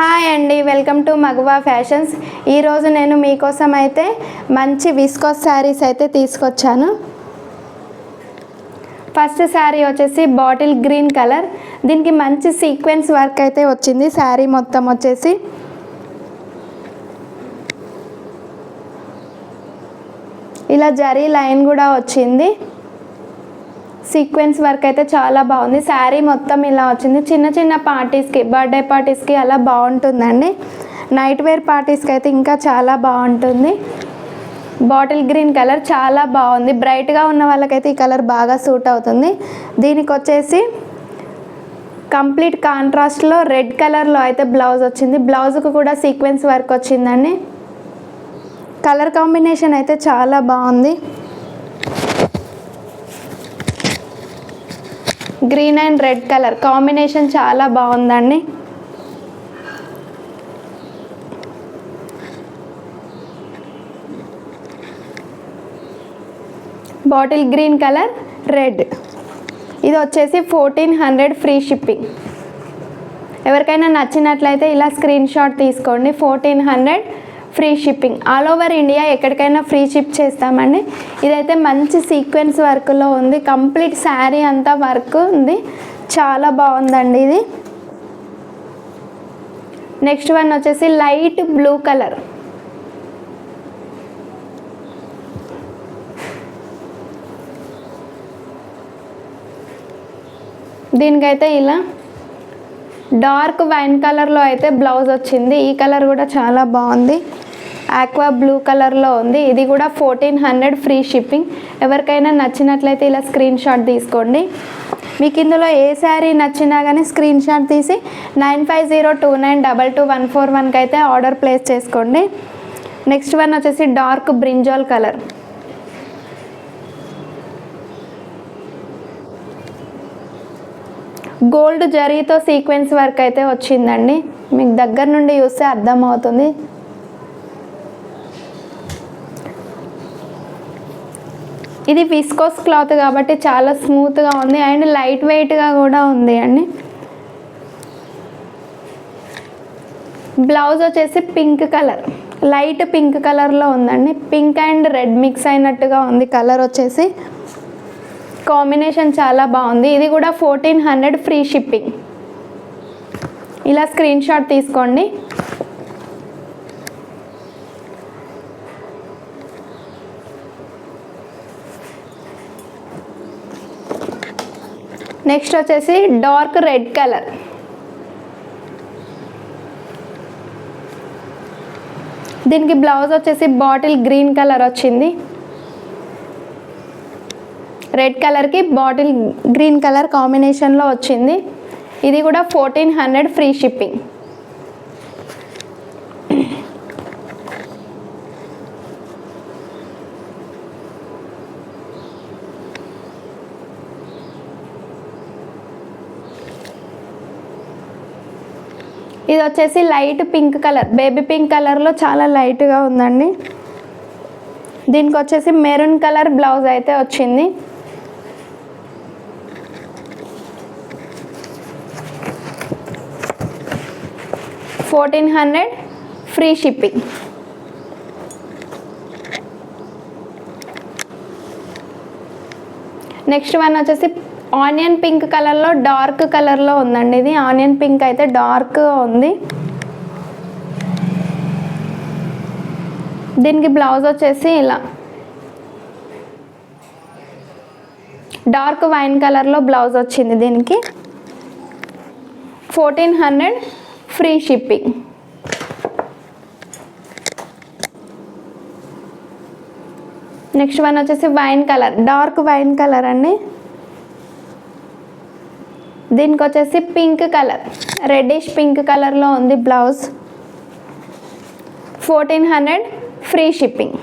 Hi అండి, welcome to మగవా fashions. ఈరోజు నేను మీకోసం అయితే మంచి విస్కోస్ శారీస్ అయితే తీసుకొచ్చాను. ఫస్ట్ శారీ వచ్చేసి బాటిల్ గ్రీన్ కలర్. దీనికి మంచి సీక్వెన్స్ వర్క్ అయితే వచ్చింది. శారీ మొత్తం వచ్చేసి ఇలా జరీ లైన్ కూడా వచ్చింది. సీక్వెన్స్ వర్క్ అయితే చాలా బాగుంది. శారీ మొత్తం ఇలా వచ్చింది. చిన్న చిన్న పార్టీస్కి, బర్త్డే పార్టీస్కి అలా బాగుంటుందండి. నైట్ వేర్ పార్టీస్కి అయితే ఇంకా చాలా బాగుంటుంది. బాటిల్ గ్రీన్ కలర్ చాలా బాగుంది. బ్రైట్గా ఉన్న వాళ్ళకైతే ఈ కలర్ బాగా సూట్ అవుతుంది. దీనికి వచ్చేసి కంప్లీట్ కాంట్రాస్ట్లో రెడ్ కలర్లో అయితే బ్లౌజ్ వచ్చింది. బ్లౌజ్కు కూడా సీక్వెన్స్ వర్క్ వచ్చిందండి. కలర్ కాంబినేషన్ అయితే చాలా బాగుంది. Green and red colour combination చాలా బాగుందండి. Bottle green colour red. ఇది వచ్చేసి 1400 ఫ్రీ షిప్పింగ్. ఎవరికైనా నచ్చినట్లయితే ఇలా స్క్రీన్ షాట్ తీసుకోండి. 1400 free shipping. All over India ఎక్కడికైనా ఫ్రీ షిప్ చేస్తామండి. ఇదైతే మంచి సీక్వెన్స్ వర్క్లో ఉంది. కంప్లీట్ శారీ అంతా వర్క్ ఉంది. చాలా బాగుందండి ఇది. నెక్స్ట్ వన్ వచ్చేసి లైట్ బ్లూ కలర్. దీనికైతే ఇలా డార్క్ వైన్ కలర్లో అయితే బ్లౌజ్ వచ్చింది. ఈ కలర్ కూడా చాలా బాగుంది. ఆక్వా బ్లూ కలర్లో ఉంది. ఇది కూడా 1400 ఫ్రీ షిప్పింగ్. ఎవరికైనా నచ్చినట్లయితే ఇలా స్క్రీన్ షాట్ తీసుకోండి. మీకు ఇందులో ఏ శారీ నచ్చినా కానీ స్క్రీన్ షాట్ తీసి 9502922141కి అయితే ఆర్డర్ ప్లేస్ చేసుకోండి. నెక్స్ట్ వన్ వచ్చేసి డార్క్ బ్రింజాల్ కలర్. గోల్డ్ జరీతో సీక్వెన్స్ వర్క్ అయితే వచ్చిందండి. మీకు దగ్గర నుండి చూస్తే అర్థమవుతుంది. ఇది విస్కోస్ క్లాత్ కాబట్టి చాలా స్మూత్గా ఉంది అండ్ లైట్ వెయిట్గా కూడా ఉంది అండి. బ్లౌజ్ వచ్చేసి పింక్ కలర్, లైట్ పింక్ కలర్లో ఉందండి. పింక్ అండ్ రెడ్ మిక్స్ అయినట్టుగా ఉంది కలర్ వచ్చేసి. కాంబినేషన్ చాలా బాగుంది. ఇది కూడా 1400 ఫ్రీ షిప్పింగ్. ఇలా స్క్రీన్ షాట్ తీసుకోండి. నెక్స్ట్ వచ్చేసి డార్క్ రెడ్ కలర్. దీనికి బ్లౌజ్ వచ్చేసి బాటిల్ గ్రీన్ కలర్ వచ్చింది. రెడ్ కలర్కి బాటిల్ గ్రీన్ కలర్ కాంబినేషన్లో వచ్చింది. ఇది కూడా 1400 ఫ్రీ షిప్పింగ్. ఇది వచ్చేసి light pink colour, baby pink కలర్లో చాలా లైట్గా ఉందండి. దీనికి వచ్చేసి మెరూన్ కలర్ బ్లౌజ్ అయితే వచ్చింది. $1400 ఫ్రీ షిప్పింగ్. నెక్స్ట్ వన్ వచ్చేసి ఆనియన్ పింక్ కలర్లో డార్క్ కలర్లో ఉందండి. ఇది ఆనియన్ పింక్ అయితే డార్క్ ఉంది. దీనికి బ్లౌజ్ వచ్చేసి ఇలా డార్క్ వైన్ కలర్లో బ్లౌజ్ వచ్చింది. దీనికి 1400 ఫ్రీ షిప్పింగ్. నెక్స్ట్ వన్ వచ్చేసి wine colour, dark wine colour అండి. దీనికి వచ్చేసి పింక్ కలర్, రెడ్డిష్ పింక్ కలర్లో ఉంది బ్లౌజ్. 1400 free shipping.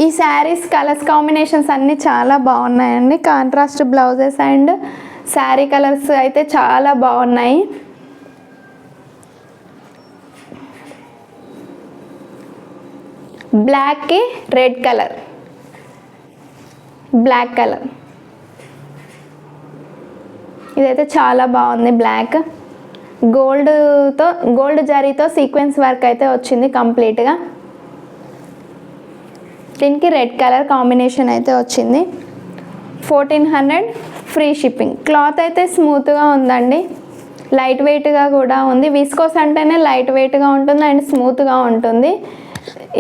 ఈ శారీస్ కలర్స్ కాంబినేషన్స్ అన్నీ చాలా బాగున్నాయండి. Contrast blouses and sari colours అయితే చాలా బాగున్నాయి. బ్లాక్కి రెడ్ కలర్, బ్లాక్ కలర్. ఇదైతే చాలా బాగుంది బ్లాక్. గోల్డ్ జరీతో సీక్వెన్స్ వర్క్ అయితే వచ్చింది కంప్లీట్గా. దీనికి రెడ్ కలర్ కాంబినేషన్ అయితే వచ్చింది. 1400 ఫ్రీ షిప్పింగ్. క్లాత్ అయితే స్మూత్గా ఉందండి, లైట్ వెయిట్గా కూడా ఉంది. విస్కోస్ అంటేనే లైట్ వెయిట్గా ఉంటుంది అండ్ స్మూత్గా ఉంటుంది.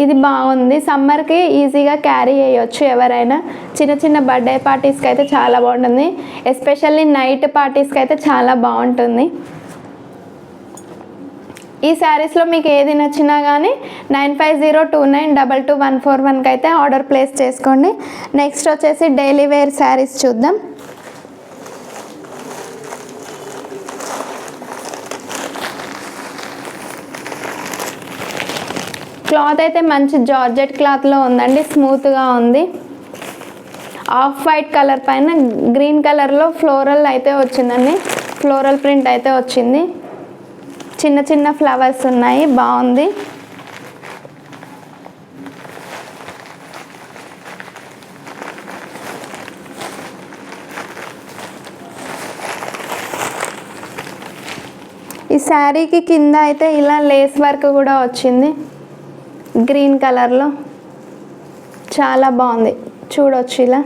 ఇది బాగుంది, సమ్మర్కి ఈజీగా క్యారీ చేయొచ్చు ఎవరైనా. చిన్న చిన్న బర్త్డే పార్టీస్కి అయితే చాలా బాగుంటుంది, ఎస్పెషల్లీ నైట్ పార్టీస్కి అయితే చాలా బాగుంటుంది. ఈ శారీస్లో మీకు ఏది నచ్చినా కానీ 9502922141కి అయితే ఆర్డర్ ప్లేస్ చేసుకోండి. నెక్స్ట్ వచ్చేసి డైలీ వేర్ శారీస్ చూద్దాం. క్లాత్ అయితే మంచి జార్జెట్ క్లాత్లో ఉందండి, స్మూత్గా ఉంది. ఆఫ్ వైట్ కలర్ పైన గ్రీన్ కలర్లో ఫ్లోరల్ అయితే వచ్చిందండి, ఫ్లోరల్ ప్రింట్ అయితే వచ్చింది. చిన్న చిన్న ఫ్లవర్స్ ఉన్నాయి, బాగుంది. ఈ శారీకి కింద అయితే ఇలా లేస్ వర్క్ కూడా వచ్చింది గ్రీన్ కలర్లో, చాలా బాగుంది. చూడొచ్చు, ఇలా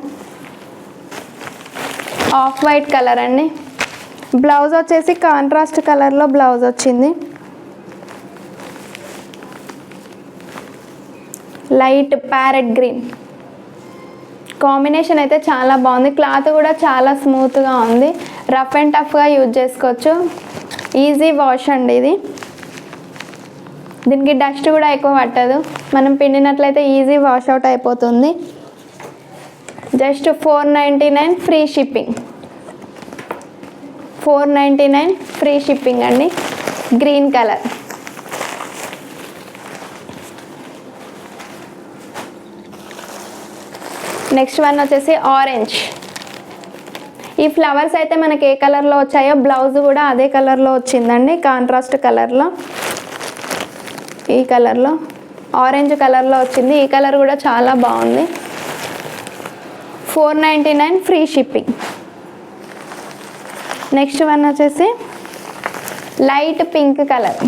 ఆఫ్ వైట్ కలర్ అండి. బ్లౌజ్ వచ్చేసి కాంట్రాస్ట్ కలర్లో బ్లౌజ్ వచ్చింది. లైట్ ప్యారెట్ గ్రీన్ కాంబినేషన్ అయితే చాలా బాగుంది. క్లాత్ కూడా చాలా స్మూత్గా ఉంది, రఫ్ అండ్ టఫ్గా యూజ్ చేసుకోవచ్చు. ఈజీ వాష్ అండి ఇది. దీనికి డస్ట్ కూడా ఎక్కువ పట్టదు, మనం పిండినట్లయితే ఈజీ వాష్ అవుట్ అయిపోతుంది. Just 499 free shipping. 499 free shipping అండి. Green colour. నెక్స్ట్ వన్ వచ్చేసి ఆరెంజ్. ఈ ఫ్లవర్స్ అయితే మనకి ఏ కలర్లో వచ్చాయో బ్లౌజ్ కూడా అదే కలర్లో వచ్చిందండి, కాంట్రాస్ట్ కలర్లో. ఈ కలర్లో ఆరెంజ్ కలర్లో వచ్చింది. ఈ కలర్ కూడా చాలా బాగుంది. 499 ఫ్రీ షిప్పింగ్. నెక్స్ట్ వన్ వచ్చేసి లైట్ పింక్ కలర్.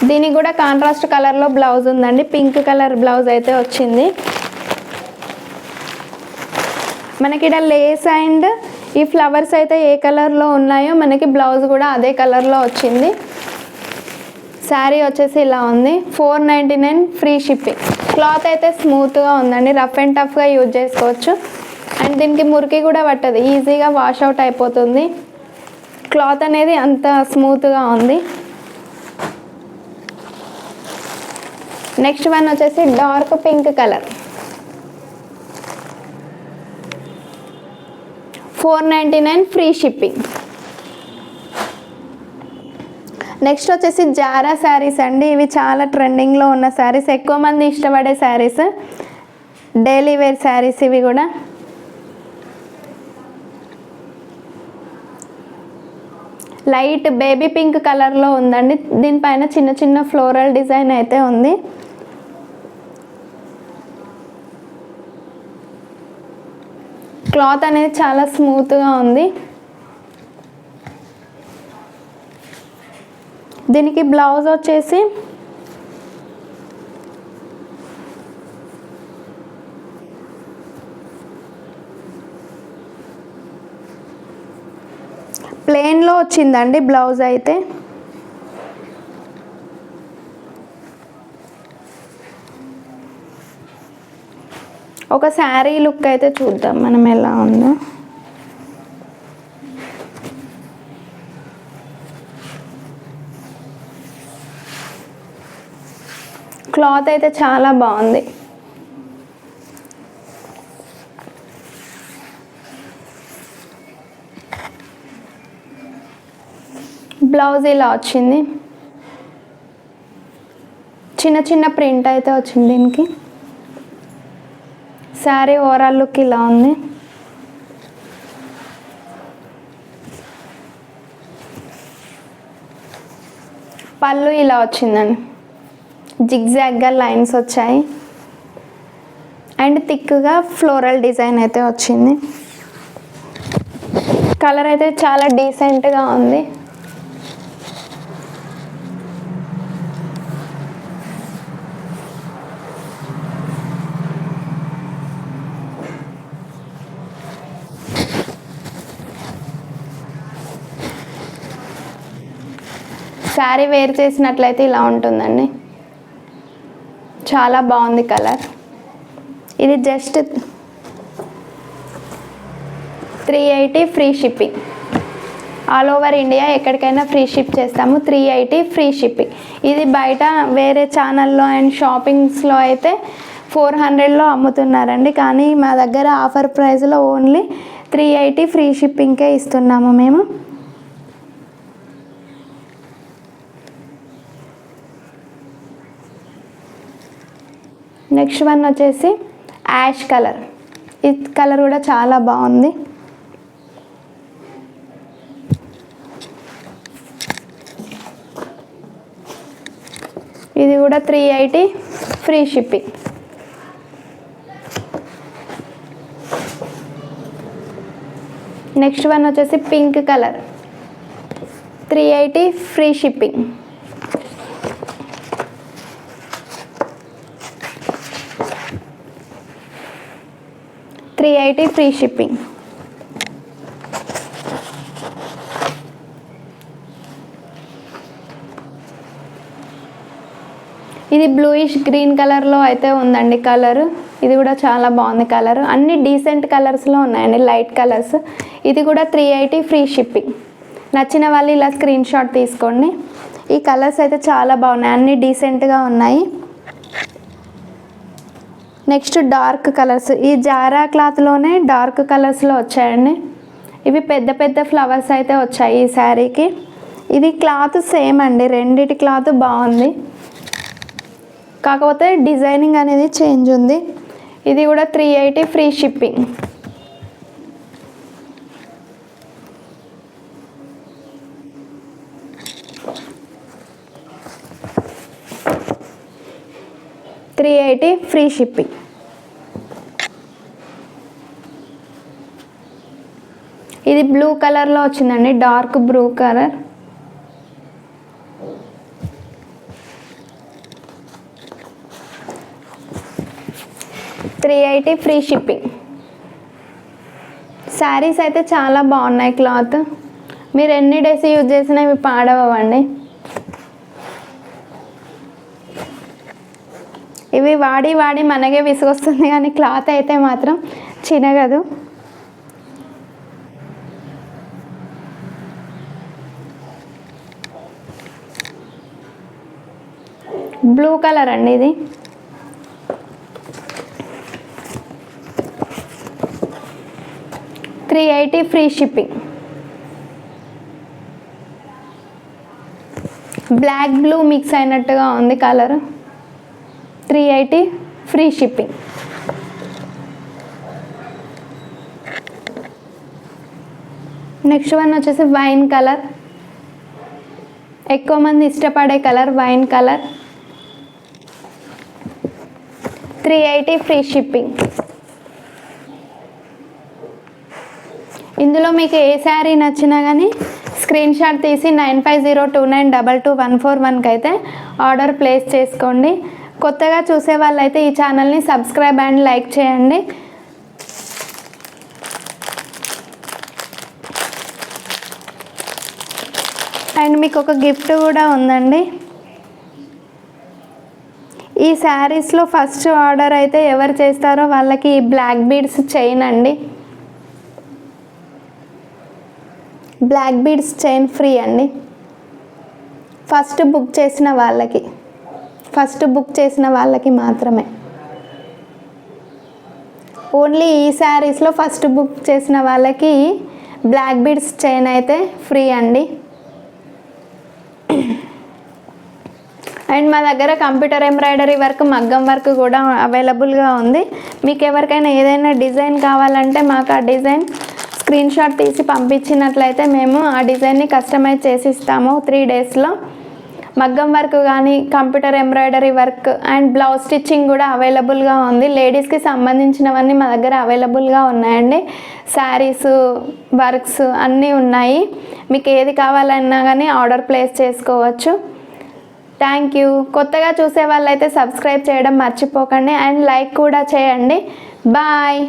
దీనికి కూడా కాంట్రాస్ట్ కలర్లో బ్లౌజ్ ఉందండి, పింక్ కలర్ బ్లౌజ్ అయితే వచ్చింది. మనకి ఇక్కడ లేస్ అండ్ ఈ ఫ్లవర్స్ అయితే ఏ కలర్లో ఉన్నాయో మనకి బ్లౌజ్ కూడా అదే కలర్లో వచ్చింది. శారీ వచ్చేసి ఇలా ఉంది. 499 ఫ్రీ షిప్పింగ్. క్లాత్ అయితే స్మూత్గా ఉందండి, రఫ్ అండ్ టఫ్గా యూజ్ చేసుకోవచ్చు. అండ్ దీనికి మురికి కూడా పట్టదు, ఈజీగా వాష్ అవుట్ అయిపోతుంది. క్లాత్ అనేది అంత స్మూత్గా ఉంది. నెక్స్ట్ వన్ వచ్చేసి dark pink colour. 499 free shipping. Next వచ్చేసి జారా శారీస్ అండి. ఇవి చాలా ట్రెండింగ్లో ఉన్న శారీస్, ఎక్కువ మంది ఇష్టపడే శారీస్, డైలీ వేర్ శారీస్ ఇవి కూడా. లైట్ బేబీ పింక్ కలర్లో ఉందండి. దీనిపైన చిన్న చిన్న ఫ్లోరల్ డిజైన్ అయితే ఉంది. క్లాత్ అనేది చాలా స్మూత్గా ఉంది. దీనికి బ్లౌజ్ వచ్చేసి ప్లెయిన్లో వచ్చిందండి బ్లౌజ్ అయితే. ఒక శారీ లుక్ అయితే చూద్దాం మనం ఎలా ఉందో. క్లాత్ అయితే చాలా బాగుంది. బ్లౌజ్ ఇలా వచ్చింది, చిన్న చిన్న ప్రింట్ అయితే వచ్చింది దీనికి. శారీ ఓవరాల్ లుక్ ఇలా ఉంది. పళ్ళు ఇలా వచ్చిందండి, జిగ్జాగ్గా లైన్స్ వచ్చాయి అండ్ థిక్గా ఫ్లోరల్ డిజైన్ అయితే వచ్చింది. కలర్ అయితే చాలా డీసెంట్గా ఉంది. శారీ వేర్ చేసినట్లయితే ఇలా ఉంటుందండి. చాలా బాగుంది కలర్. ఇది just 380 free shipping. All over India ఎక్కడికైనా ఫ్రీ షిప్ చేస్తాము. 380 ఫ్రీ షిప్పింగ్. ఇది బయట వేరే ఛానల్లో అండ్ షాపింగ్స్లో అయితే 400లో అమ్ముతున్నారండి. కానీ మా దగ్గర ఆఫర్ ప్రైస్లో ఓన్లీ 380 ఫ్రీ షిప్పింగ్కే ఇస్తున్నాము మేము. నెక్స్ట్ వన్ వచ్చేసి యాష్ కలర్. ఈ కలర్ కూడా చాలా బాగుంది. ఇది కూడా 380 ఫ్రీ షిప్పింగ్. నెక్స్ట్ వన్ వచ్చేసి pink colour, 380 free shipping. $380 free shipping. ఇది బ్లూయిష్ గ్రీన్ కలర్లో అయితే ఉందండి కలర్. ఇది కూడా చాలా బాగుంది కలర్. అన్ని డీసెంట్ కలర్స్లో ఉన్నాయండి, లైట్ కలర్స్. ఇది కూడా 380 ఫ్రీ షిప్పింగ్. నచ్చిన వాళ్ళు ఇలా స్క్రీన్ షాట్ తీసుకోండి. ఈ కలర్స్ అయితే చాలా బాగున్నాయి, అన్ని డీసెంట్గా ఉన్నాయి. Next dark colours. ఈ జారా క్లాత్లోనే డార్క్ కలర్స్లో వచ్చాయండి. ఇవి పెద్ద పెద్ద ఫ్లవర్స్ అయితే వచ్చాయి ఈ శారీకి. ఇది క్లాత్ సేమ్ అండి, రెండిటి క్లాత్ బాగుంది, కాకపోతే డిజైనింగ్ అనేది చేంజ్ ఉంది. ఇది కూడా 380 ఫ్రీ షిప్పింగ్. $380 free shipping. ఇది బ్లూ కలర్లో వచ్చిందండి, dark blue colour. $380 free shipping. Saris అయితే చాలా బాగున్నాయి క్లాత్. మీరు ఎన్ని డేస్ యూజ్ చేసినా ఇవి పాడవండి. ఇవి వాడి వాడి మనకే విసుగొస్తుంది, కానీ క్లాత్ అయితే మాత్రం చినగదు. బ్లూ కలర్ అండి ఇది. $380 free shipping. Black blue mix అయినట్టుగా ఉంది colour. $380 free shipping. Next one వచ్చేసి వైన్ కలర్. ఎక్కువ మంది ఇష్టపడే colour wine colour. $380 free shipping. ఇందులో మీకు ఏ శారీ నచ్చినా కానీ స్క్రీన్ షాట్ తీసి 9502922141కి అయితే ఆర్డర్ ప్లేస్ చేసుకోండి. కొత్తగా చూసే వాళ్ళైతే ఈ ఛానల్ని సబ్స్క్రైబ్ అండ్ లైక్ చేయండి. అండ్ మీకు ఒక గిఫ్ట్ కూడా ఉందండి. ఈ శారీస్లో ఫస్ట్ ఆర్డర్ అయితే ఎవరు చేస్తారో వాళ్ళకి బ్లాక్ బీడ్స్ చైన్ అండి, బ్లాక్ బీడ్స్ చైన్ ఫ్రీ అండి. ఫస్ట్ బుక్ చేసిన వాళ్ళకి మాత్రమే. ఓన్లీ ఈ శారీస్లో ఫస్ట్ బుక్ చేసిన వాళ్ళకి బ్లాక్ బీడ్స్ చైన్ అయితే ఫ్రీ అండి. అండ్ మా దగ్గర కంప్యూటర్ ఎంబ్రాయిడరీ వర్క్, మగ్గం వర్క్ కూడా అవైలబుల్గా ఉంది. మీకు ఎవరికైనా ఏదైనా డిజైన్ కావాలంటే మాకు ఆ డిజైన్ స్క్రీన్ షాట్ తీసి పంపించినట్లయితే మేము ఆ డిజైన్ని కస్టమైజ్ చేసి ఇస్తాము 3 డేస్లో. మగ్గం వర్క్ కానీ computer embroidery work and blouse stitching కూడా అవైలబుల్గా ఉంది. లేడీస్కి సంబంధించినవన్నీ మా దగ్గర అవైలబుల్గా ఉన్నాయండి. శారీస్ వర్క్స్ అన్నీ ఉన్నాయి. మీకు ఏది కావాలన్నా కానీ ఆర్డర్ ప్లేస్ చేసుకోవచ్చు. Thank you. కొత్తగా చూసే వాళ్ళైతే సబ్స్క్రైబ్ చేయడం మర్చిపోకండి అండ్ లైక్ కూడా చేయండి. బాయ్.